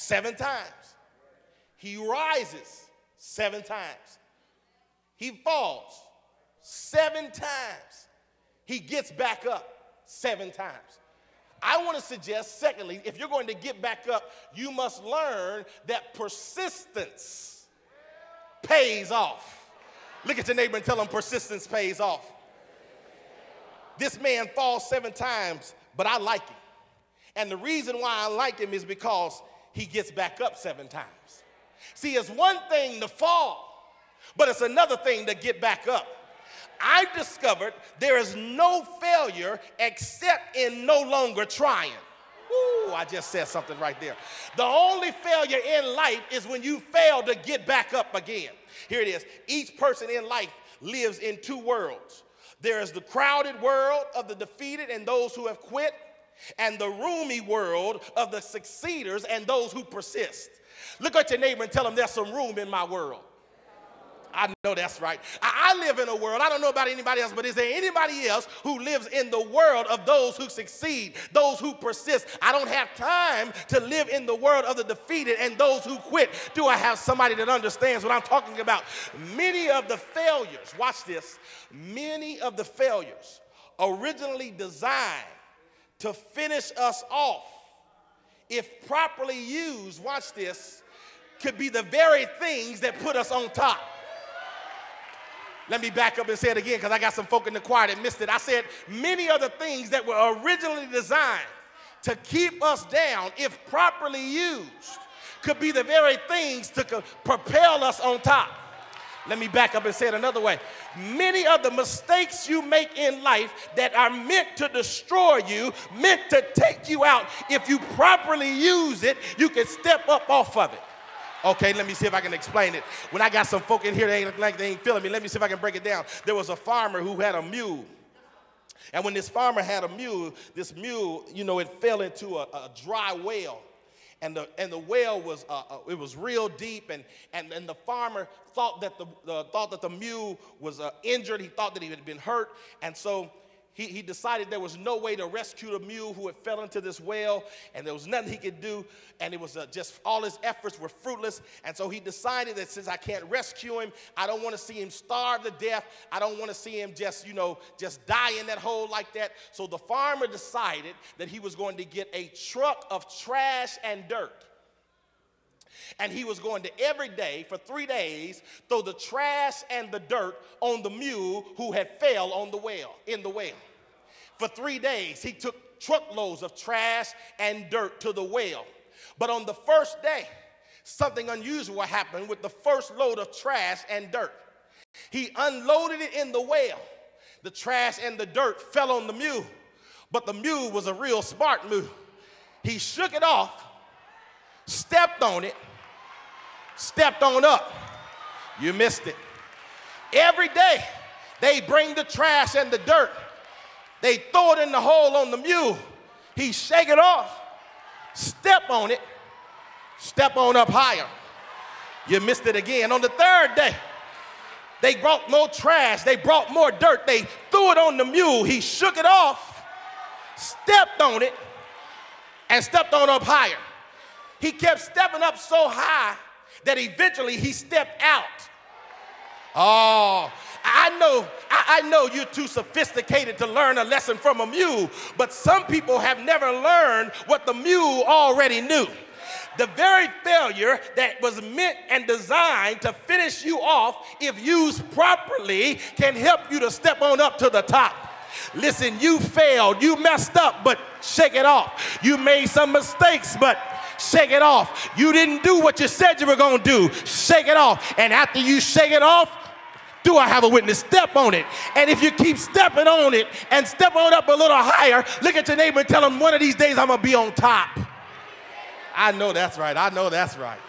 7 times. He rises 7 times. He falls 7 times. He gets back up 7 times. I want to suggest, secondly, if you're going to get back up, you must learn that persistence pays off. Look at your neighbor and tell him persistence pays off. This man falls 7 times, but I like him. And the reason why I like him is because he gets back up 7 times. See, it's one thing to fall, but it's another thing to get back up. I've discovered there is no failure except in no longer trying. Ooh, I just said something right there. The only failure in life is when you fail to get back up again. Here it is. Each person in life lives in 2 worlds. There is the crowded world of the defeated and those who have quit, and the roomy world of the succeeders and those who persist. Look at your neighbor and tell them there's some room in my world. I know that's right. I live in a world, I don't know about anybody else, but is there anybody else who lives in the world of those who succeed, those who persist? I don't have time to live in the world of the defeated and those who quit. Do I have somebody that understands what I'm talking about? Many of the failures, watch this, many of the failures originally designed to finish us off, if properly used, watch this, could be the very things that put us on top. Let me back up and say it again because I got some folk in the choir that missed it. I said many of the things that were originally designed to keep us down, if properly used, could be the very things to propel us on top. Let me back up and say it another way. Many of the mistakes you make in life that are meant to destroy you, meant to take you out, if you properly use it, you can step up off of it. Okay, let me see if I can explain it. When I got some folk in here that ain't like they ain't feeling me, let me see if I can break it down. There was a farmer who had a mule. And when this farmer had a mule, this mule, you know, it fell into a dry well. And the well was it was real deep, and the farmer thought that the mule was injured. He thought that he had been hurt, and so he decided there was no way to rescue the mule who had fell into this well, and there was nothing he could do, and it was just all his efforts were fruitless. And so he decided that since I can't rescue him, I don't want to see him starve to death. I don't want to see him just die in that hole like that. So the farmer decided that he was going to get a truck of trash and dirt. And he was going to every day for 3 days throw the trash and the dirt on the mule who had fell on the well, in the well. For 3 days, he took truckloads of trash and dirt to the well. But on the first day, something unusual happened with the first load of trash and dirt. He unloaded it in the well. The trash and the dirt fell on the mule, but the mule was a real smart mule. He shook it off, stepped on it, stepped on up. You missed it. Every day, they bring the trash and the dirt. They throw it in the hole on the mule. He shake it off, step on it, step on up higher. You missed it again. On the 3rd day, they brought more trash. They brought more dirt. They threw it on the mule. He shook it off, stepped on it, and stepped on up higher. He kept stepping up so high that eventually he stepped out. Oh, I know you're too sophisticated to learn a lesson from a mule, but some people have never learned what the mule already knew. The very failure that was meant and designed to finish you off, if used properly, can help you to step on up to the top. Listen, you failed, you messed up, but shake it off. You made some mistakes, but shake it off. You didn't do what you said you were going to do. Shake it off. And after you shake it off, do I have a witness? Step on it. And if you keep stepping on it and step on up a little higher, look at your neighbor and tell him one of these days I'm going to be on top. I know that's right. I know that's right.